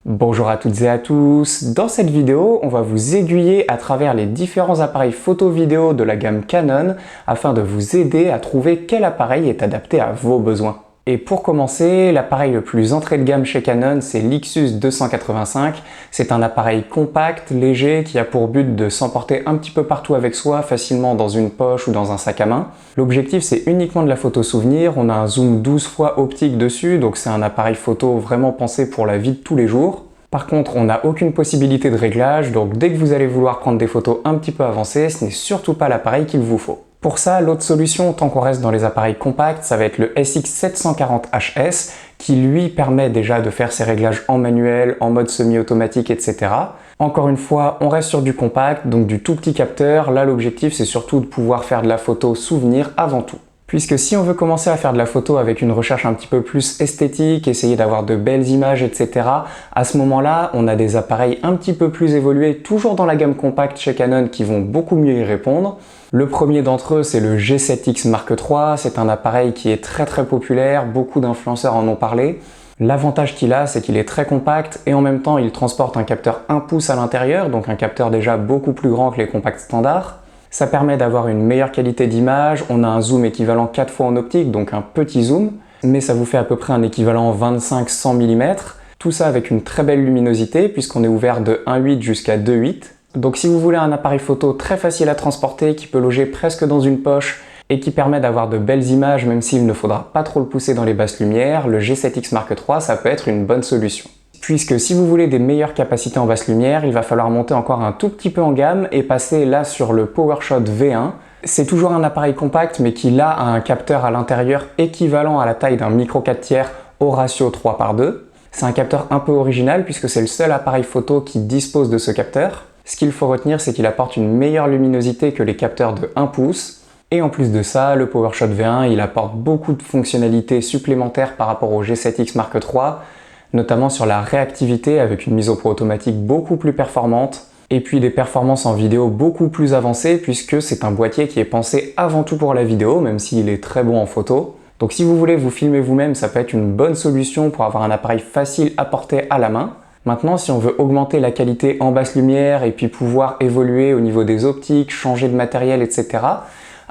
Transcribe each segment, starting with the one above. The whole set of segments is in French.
Bonjour à toutes et à tous, dans cette vidéo, on va vous aiguiller à travers les différents appareils photo-vidéo de la gamme Canon afin de vous aider à trouver quel appareil est adapté à vos besoins. Et pour commencer, l'appareil le plus entrée de gamme chez Canon, c'est l'Ixus 285. C'est un appareil compact, léger, qui a pour but de s'emporter un petit peu partout avec soi, facilement dans une poche ou dans un sac à main. L'objectif, c'est uniquement de la photo souvenir. On a un zoom 12 fois optique dessus, donc c'est un appareil photo vraiment pensé pour la vie de tous les jours. Par contre, on n'a aucune possibilité de réglage, donc dès que vous allez vouloir prendre des photos un petit peu avancées, ce n'est surtout pas l'appareil qu'il vous faut. Pour ça, l'autre solution, tant qu'on reste dans les appareils compacts, ça va être le SX740HS, qui lui permet déjà de faire ses réglages en manuel, en mode semi-automatique, etc. Encore une fois, on reste sur du compact, donc du tout petit capteur. Là, l'objectif, c'est surtout de pouvoir faire de la photo souvenir avant tout. Puisque si on veut commencer à faire de la photo avec une recherche un petit peu plus esthétique, essayer d'avoir de belles images, etc., à ce moment-là, on a des appareils un petit peu plus évolués, toujours dans la gamme compacte chez Canon, qui vont beaucoup mieux y répondre. Le premier d'entre eux, c'est le G7X Mark III. C'est un appareil qui est très populaire, beaucoup d'influenceurs en ont parlé. L'avantage qu'il a, c'est qu'il est très compact et en même temps, il transporte un capteur 1 pouce à l'intérieur, donc un capteur déjà beaucoup plus grand que les compacts standards. Ça permet d'avoir une meilleure qualité d'image, on a un zoom équivalent 4 fois en optique, donc un petit zoom, mais ça vous fait à peu près un équivalent 25-100 mm. Tout ça avec une très belle luminosité, puisqu'on est ouvert de 1.8 jusqu'à 2.8. Donc si vous voulez un appareil photo très facile à transporter, qui peut loger presque dans une poche, et qui permet d'avoir de belles images, même s'il ne faudra pas trop le pousser dans les basses lumières, le G7X Mark III, ça peut être une bonne solution. Puisque si vous voulez des meilleures capacités en basse lumière, il va falloir monter encore un tout petit peu en gamme et passer là sur le PowerShot V1. C'est toujours un appareil compact mais qui là a un capteur à l'intérieur équivalent à la taille d'un micro 4/3 au ratio 3:2. C'est un capteur un peu original puisque c'est le seul appareil photo qui dispose de ce capteur. Ce qu'il faut retenir, c'est qu'il apporte une meilleure luminosité que les capteurs de 1 pouce. Et en plus de ça, le PowerShot V1, il apporte beaucoup de fonctionnalités supplémentaires par rapport au G7X Mark III, notamment sur la réactivité avec une mise au point automatique beaucoup plus performante et puis des performances en vidéo beaucoup plus avancées puisque c'est un boîtier qui est pensé avant tout pour la vidéo, même s'il est très bon en photo. Donc si vous voulez vous filmer vous-même, ça peut être une bonne solution pour avoir un appareil facile à porter à la main. Maintenant, si on veut augmenter la qualité en basse lumière et puis pouvoir évoluer au niveau des optiques, changer de matériel, etc.,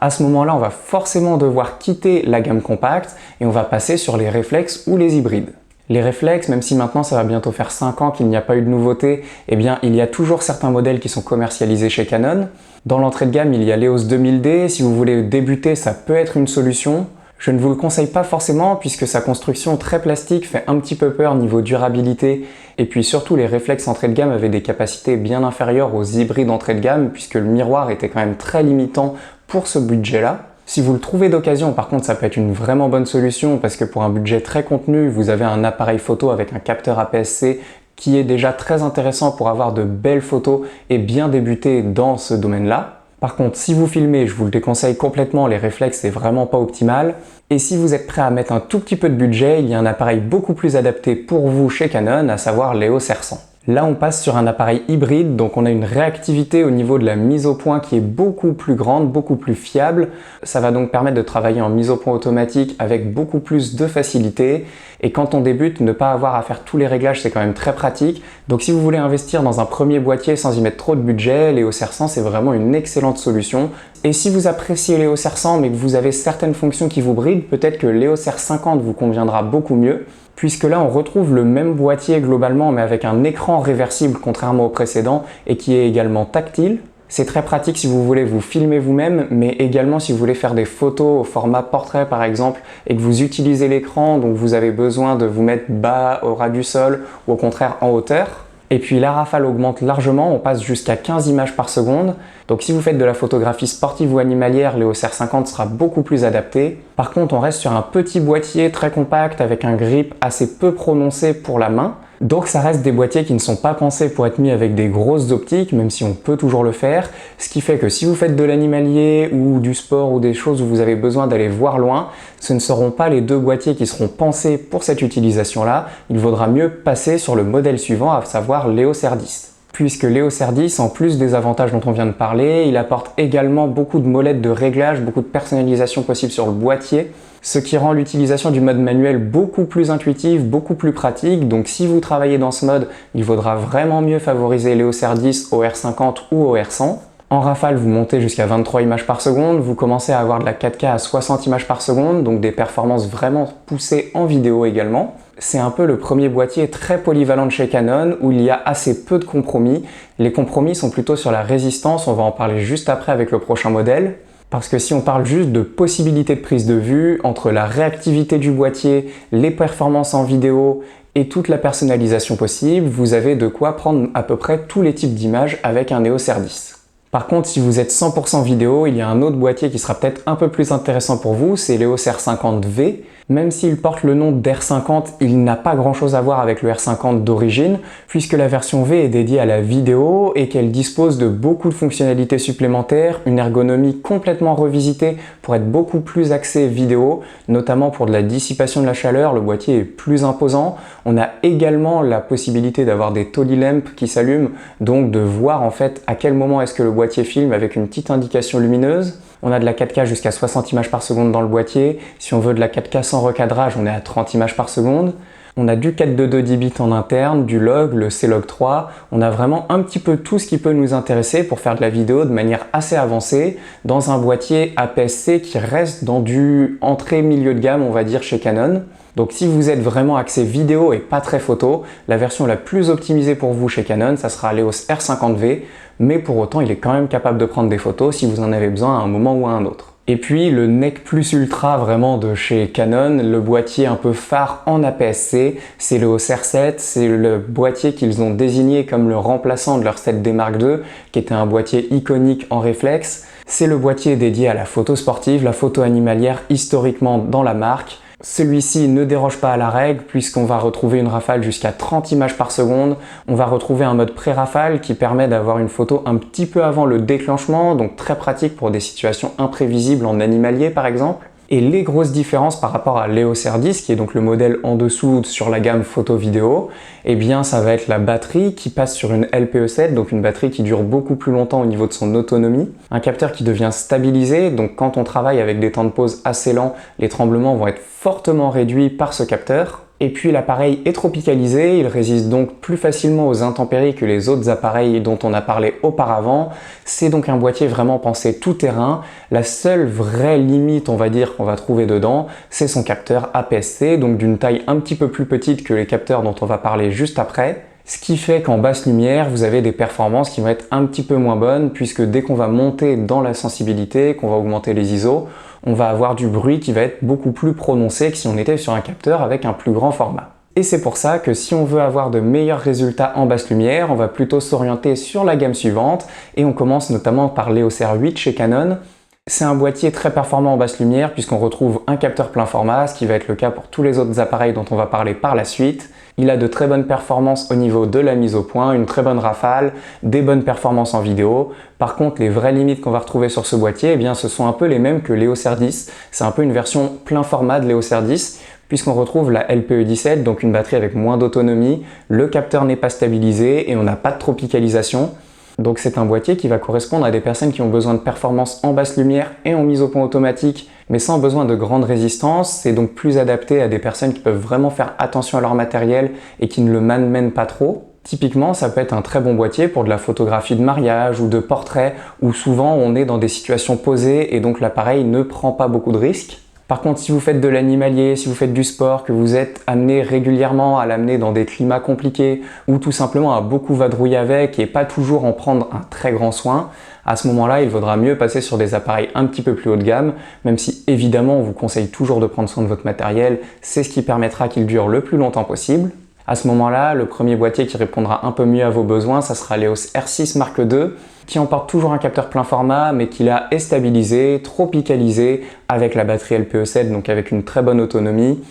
à ce moment-là, on va forcément devoir quitter la gamme compacte et on va passer sur les réflexes ou les hybrides. Les réflexes, même si maintenant ça va bientôt faire 5 ans qu'il n'y a pas eu de nouveauté, eh bien il y a toujours certains modèles qui sont commercialisés chez Canon. Dans l'entrée de gamme, il y a l'EOS 2000D, si vous voulez débuter, ça peut être une solution. Je ne vous le conseille pas forcément puisque sa construction très plastique fait un petit peu peur niveau durabilité et puis surtout les réflexes entrée de gamme avaient des capacités bien inférieures aux hybrides entrée de gamme puisque le miroir était quand même très limitant pour ce budget-là. Si vous le trouvez d'occasion, par contre, ça peut être une vraiment bonne solution parce que pour un budget très contenu, vous avez un appareil photo avec un capteur APS-C qui est déjà très intéressant pour avoir de belles photos et bien débuter dans ce domaine-là. Par contre, si vous filmez, je vous le déconseille complètement, les réflexes c'est vraiment pas optimal. Et si vous êtes prêt à mettre un tout petit peu de budget, il y a un appareil beaucoup plus adapté pour vous chez Canon, à savoir l'EOS R100. Là, on passe sur un appareil hybride, donc on a une réactivité au niveau de la mise au point qui est beaucoup plus grande, beaucoup plus fiable. Ça va donc permettre de travailler en mise au point automatique avec beaucoup plus de facilité. Et quand on débute, ne pas avoir à faire tous les réglages, c'est quand même très pratique. Donc si vous voulez investir dans un premier boîtier sans y mettre trop de budget, l'EOS R100 c'est vraiment une excellente solution. Et si vous appréciez l'EOS R100 mais que vous avez certaines fonctions qui vous brident, peut-être que l'EOS R50 vous conviendra beaucoup mieux. Puisque là on retrouve le même boîtier globalement mais avec un écran réversible contrairement au précédent et qui est également tactile. C'est très pratique si vous voulez vous filmer vous-même mais également si vous voulez faire des photos au format portrait par exemple et que vous utilisez l'écran donc vous avez besoin de vous mettre bas au ras du sol ou au contraire en hauteur. Et puis la rafale augmente largement, on passe jusqu'à 15 images par seconde. Donc si vous faites de la photographie sportive ou animalière, l'EOS R50 sera beaucoup plus adapté. Par contre, on reste sur un petit boîtier très compact avec un grip assez peu prononcé pour la main. Donc ça reste des boîtiers qui ne sont pas pensés pour être mis avec des grosses optiques, même si on peut toujours le faire. Ce qui fait que si vous faites de l'animalier ou du sport ou des choses où vous avez besoin d'aller voir loin, ce ne seront pas les deux boîtiers qui seront pensés pour cette utilisation-là. Il vaudra mieux passer sur le modèle suivant, à savoir l'EOS R10. puisque l'EOS R10, en plus des avantages dont on vient de parler, il apporte également beaucoup de molettes de réglage, beaucoup de personnalisation possible sur le boîtier, ce qui rend l'utilisation du mode manuel beaucoup plus intuitive, beaucoup plus pratique. Donc si vous travaillez dans ce mode, il vaudra vraiment mieux favoriser l'EOS R10 au R50 ou au R100. En rafale, vous montez jusqu'à 23 images par seconde, vous commencez à avoir de la 4K à 60 images par seconde, donc des performances vraiment poussées en vidéo également. C'est un peu le premier boîtier très polyvalent de chez Canon où il y a assez peu de compromis. Les compromis sont plutôt sur la résistance, on va en parler juste après avec le prochain modèle. Parce que si on parle juste de possibilités de prise de vue, entre la réactivité du boîtier, les performances en vidéo et toute la personnalisation possible, vous avez de quoi prendre à peu près tous les types d'images avec un EOS R10. Par contre, si vous êtes 100% vidéo, il y a un autre boîtier qui sera peut-être un peu plus intéressant pour vous, c'est l'EOS R50V. Même s'il porte le nom d'R50, il n'a pas grand-chose à voir avec le R50 d'origine, puisque la version V est dédiée à la vidéo et qu'elle dispose de beaucoup de fonctionnalités supplémentaires, une ergonomie complètement revisitée pour être beaucoup plus axée vidéo, notamment pour de la dissipation de la chaleur, le boîtier est plus imposant. On a également la possibilité d'avoir des Tolly lamps qui s'allument, donc de voir en fait à quel moment est-ce que le boîtier filme avec une petite indication lumineuse. On a de la 4K jusqu'à 60 images par seconde dans le boîtier. Si on veut de la 4K sans recadrage, on est à 30 images par seconde. On a du 422 10 bits en interne, du log, le C-Log 3. On a vraiment un petit peu tout ce qui peut nous intéresser pour faire de la vidéo de manière assez avancée dans un boîtier APS-C qui reste dans du entrée milieu de gamme, on va dire, chez Canon. Donc si vous êtes vraiment axé vidéo et pas très photo, la version la plus optimisée pour vous chez Canon, ça sera l'EOS R50V, mais pour autant il est quand même capable de prendre des photos si vous en avez besoin à un moment ou à un autre. Et puis le Nec Plus Ultra vraiment de chez Canon, le boîtier un peu phare en APS-C, c'est l'EOS R7, c'est le boîtier qu'ils ont désigné comme le remplaçant de leur 7D Mark II, qui était un boîtier iconique en réflexe. C'est le boîtier dédié à la photo sportive, la photo animalière historiquement dans la marque. Celui-ci ne déroge pas à la règle puisqu'on va retrouver une rafale jusqu'à 30 images par seconde. On va retrouver un mode pré-rafale qui permet d'avoir une photo un petit peu avant le déclenchement, donc très pratique pour des situations imprévisibles en animalier par exemple. Et les grosses différences par rapport à l'EOS R10, qui est donc le modèle en dessous sur la gamme photo-vidéo, eh bien ça va être la batterie qui passe sur une LPE7, donc une batterie qui dure beaucoup plus longtemps au niveau de son autonomie. Un capteur qui devient stabilisé, donc quand on travaille avec des temps de pause assez lents, les tremblements vont être fortement réduits par ce capteur. Et puis l'appareil est tropicalisé, il résiste donc plus facilement aux intempéries que les autres appareils dont on a parlé auparavant. C'est donc un boîtier vraiment pensé tout terrain. La seule vraie limite, on va dire, qu'on va trouver dedans, c'est son capteur APS-C, donc d'une taille un petit peu plus petite que les capteurs dont on va parler juste après. Ce qui fait qu'en basse lumière, vous avez des performances qui vont être un petit peu moins bonnes puisque dès qu'on va monter dans la sensibilité, qu'on va augmenter les ISO, on va avoir du bruit qui va être beaucoup plus prononcé que si on était sur un capteur avec un plus grand format. Et c'est pour ça que si on veut avoir de meilleurs résultats en basse lumière, on va plutôt s'orienter sur la gamme suivante et on commence notamment par l'EOS R8 chez Canon. C'est un boîtier très performant en basse lumière puisqu'on retrouve un capteur plein format, ce qui va être le cas pour tous les autres appareils dont on va parler par la suite. Il a de très bonnes performances au niveau de la mise au point, une très bonne rafale, des bonnes performances en vidéo. Par contre, les vraies limites qu'on va retrouver sur ce boîtier, eh bien, ce sont un peu les mêmes que l'EOS R10. C'est un peu une version plein format de l'EOS R10 puisqu'on retrouve la LPE17, donc une batterie avec moins d'autonomie, le capteur n'est pas stabilisé et on n'a pas de tropicalisation. Donc c'est un boîtier qui va correspondre à des personnes qui ont besoin de performance en basse lumière et en mise au point automatique, mais sans besoin de grande résistance. C'est donc plus adapté à des personnes qui peuvent vraiment faire attention à leur matériel et qui ne le malmènent pas trop. Typiquement, ça peut être un très bon boîtier pour de la photographie de mariage ou de portrait, où souvent on est dans des situations posées et donc l'appareil ne prend pas beaucoup de risques. Par contre, si vous faites de l'animalier, si vous faites du sport, que vous êtes amené régulièrement à l'amener dans des climats compliqués ou tout simplement à beaucoup vadrouiller avec et pas toujours en prendre un très grand soin, à ce moment-là, il vaudra mieux passer sur des appareils un petit peu plus haut de gamme, même si évidemment on vous conseille toujours de prendre soin de votre matériel, c'est ce qui permettra qu'il dure le plus longtemps possible. À ce moment-là, le premier boîtier qui répondra un peu mieux à vos besoins, ça sera l'EOS R6 Mark II, qui emporte toujours un capteur plein format, mais qui l'a stabilisé, tropicalisé, avec la batterie LPE7, donc avec une très bonne autonomie.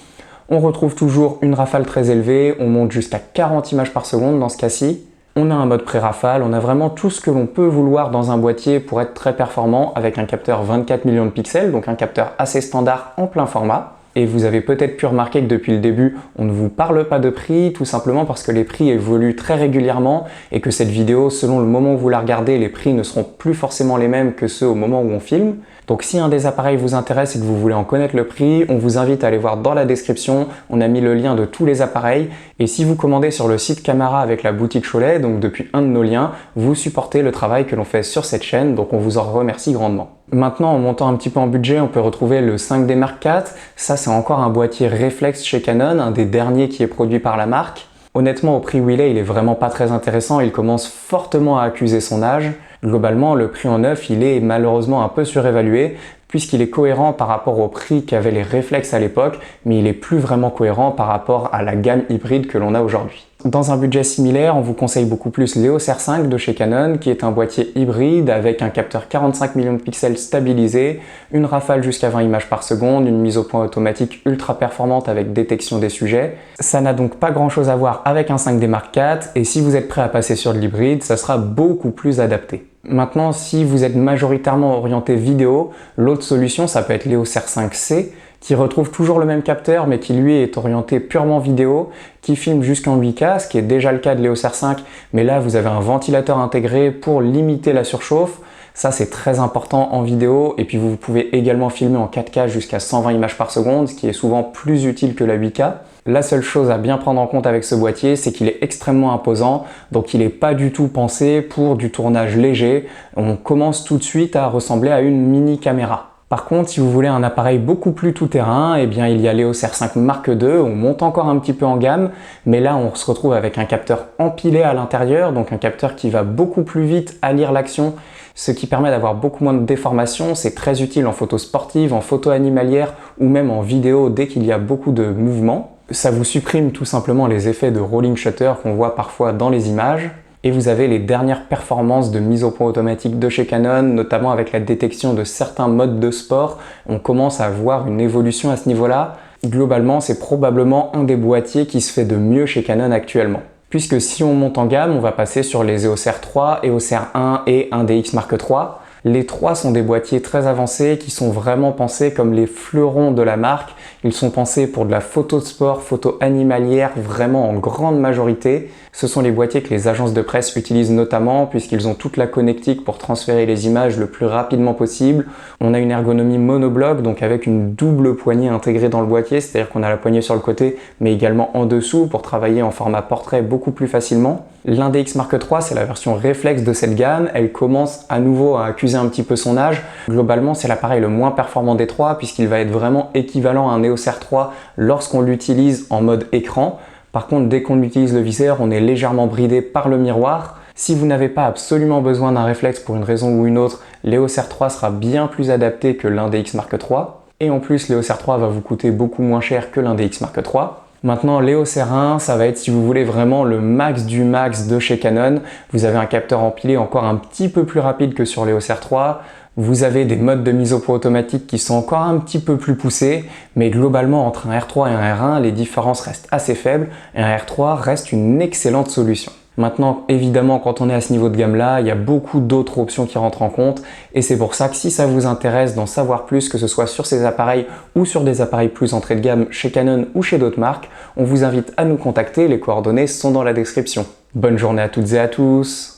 On retrouve toujours une rafale très élevée, on monte jusqu'à 40 images par seconde dans ce cas-ci. On a un mode pré-rafale, on a vraiment tout ce que l'on peut vouloir dans un boîtier pour être très performant, avec un capteur 24 millions de pixels, donc un capteur assez standard en plein format. Et vous avez peut-être pu remarquer que depuis le début, on ne vous parle pas de prix, tout simplement parce que les prix évoluent très régulièrement et que cette vidéo, selon le moment où vous la regardez, les prix ne seront plus forcément les mêmes que ceux au moment où on filme. Donc si un des appareils vous intéresse et que vous voulez en connaître le prix, on vous invite à aller voir dans la description, on a mis le lien de tous les appareils. Et si vous commandez sur le site Camara avec la boutique Cholet, donc depuis un de nos liens, vous supportez le travail que l'on fait sur cette chaîne, donc on vous en remercie grandement. Maintenant, en montant un petit peu en budget, on peut retrouver le 5D Mark IV. Ça, c'est encore un boîtier réflexe chez Canon, un des derniers qui est produit par la marque. Honnêtement, au prix où il est vraiment pas très intéressant, il commence fortement à accuser son âge. Globalement, le prix en neuf, il est malheureusement un peu surévalué, puisqu'il est cohérent par rapport au prix qu'avaient les réflexes à l'époque, mais il est plus vraiment cohérent par rapport à la gamme hybride que l'on a aujourd'hui. Dans un budget similaire, on vous conseille beaucoup plus l'EOS R5 de chez Canon, qui est un boîtier hybride avec un capteur 45 millions de pixels stabilisé, une rafale jusqu'à 20 images par seconde, une mise au point automatique ultra performante avec détection des sujets. Ça n'a donc pas grand chose à voir avec un 5D Mark IV, et si vous êtes prêt à passer sur de l'hybride, ça sera beaucoup plus adapté. Maintenant, si vous êtes majoritairement orienté vidéo, l'autre solution, ça peut être l'EOS R5C, qui retrouve toujours le même capteur, mais qui lui est orienté purement vidéo, qui filme jusqu'en 8K, ce qui est déjà le cas de l'EOS R5, mais là vous avez un ventilateur intégré pour limiter la surchauffe. Ça, c'est très important en vidéo, et puis vous pouvez également filmer en 4K jusqu'à 120 images par seconde, ce qui est souvent plus utile que la 8K. La seule chose à bien prendre en compte avec ce boîtier, c'est qu'il est extrêmement imposant, donc il n'est pas du tout pensé pour du tournage léger. On commence tout de suite à ressembler à une mini caméra. Par contre, si vous voulez un appareil beaucoup plus tout-terrain, eh bien il y a l'EOS R5 Mark II, on monte encore un petit peu en gamme, mais là on se retrouve avec un capteur empilé à l'intérieur, donc un capteur qui va beaucoup plus vite à lire l'action, ce qui permet d'avoir beaucoup moins de déformations. C'est très utile en photo sportive, en photo animalière ou même en vidéo dès qu'il y a beaucoup de mouvements. Ça vous supprime tout simplement les effets de rolling shutter qu'on voit parfois dans les images. Et vous avez les dernières performances de mise au point automatique de chez Canon, notamment avec la détection de certains modes de sport. On commence à voir une évolution à ce niveau-là. Globalement, c'est probablement un des boîtiers qui se fait de mieux chez Canon actuellement. Puisque si on monte en gamme, on va passer sur les EOS R3, EOS R1 et un DX Mark III. Les trois sont des boîtiers très avancés qui sont vraiment pensés comme les fleurons de la marque. Ils sont pensés pour de la photo de sport, photo animalière, vraiment en grande majorité. Ce sont les boîtiers que les agences de presse utilisent notamment puisqu'ils ont toute la connectique pour transférer les images le plus rapidement possible. On a une ergonomie monobloc, donc avec une double poignée intégrée dans le boîtier, c'est-à-dire qu'on a la poignée sur le côté mais également en dessous pour travailler en format portrait beaucoup plus facilement. L'Index Mark III, c'est la version réflexe de cette gamme. Elle commence à nouveau à accuser un petit peu son âge. Globalement, c'est l'appareil le moins performant des trois puisqu'il va être vraiment équivalent à un EOS R3 lorsqu'on l'utilise en mode écran. Par contre, dès qu'on utilise le viseur, on est légèrement bridé par le miroir. Si vous n'avez pas absolument besoin d'un réflexe pour une raison ou une autre, l'EOS R3 sera bien plus adapté que l'Index Mark III. Et en plus, l'EOS R3 va vous coûter beaucoup moins cher que l'Index Mark III. Maintenant, l'EOS R1, ça va être, si vous voulez, vraiment le max du max de chez Canon. Vous avez un capteur empilé encore un petit peu plus rapide que sur l'EOS R3. Vous avez des modes de mise au point automatique qui sont encore un petit peu plus poussés, mais globalement, entre un R3 et un R1, les différences restent assez faibles et un R3 reste une excellente solution. Maintenant, évidemment, quand on est à ce niveau de gamme-là, il y a beaucoup d'autres options qui rentrent en compte et c'est pour ça que si ça vous intéresse d'en savoir plus, que ce soit sur ces appareils ou sur des appareils plus entrée de gamme chez Canon ou chez d'autres marques, on vous invite à nous contacter, les coordonnées sont dans la description. Bonne journée à toutes et à tous!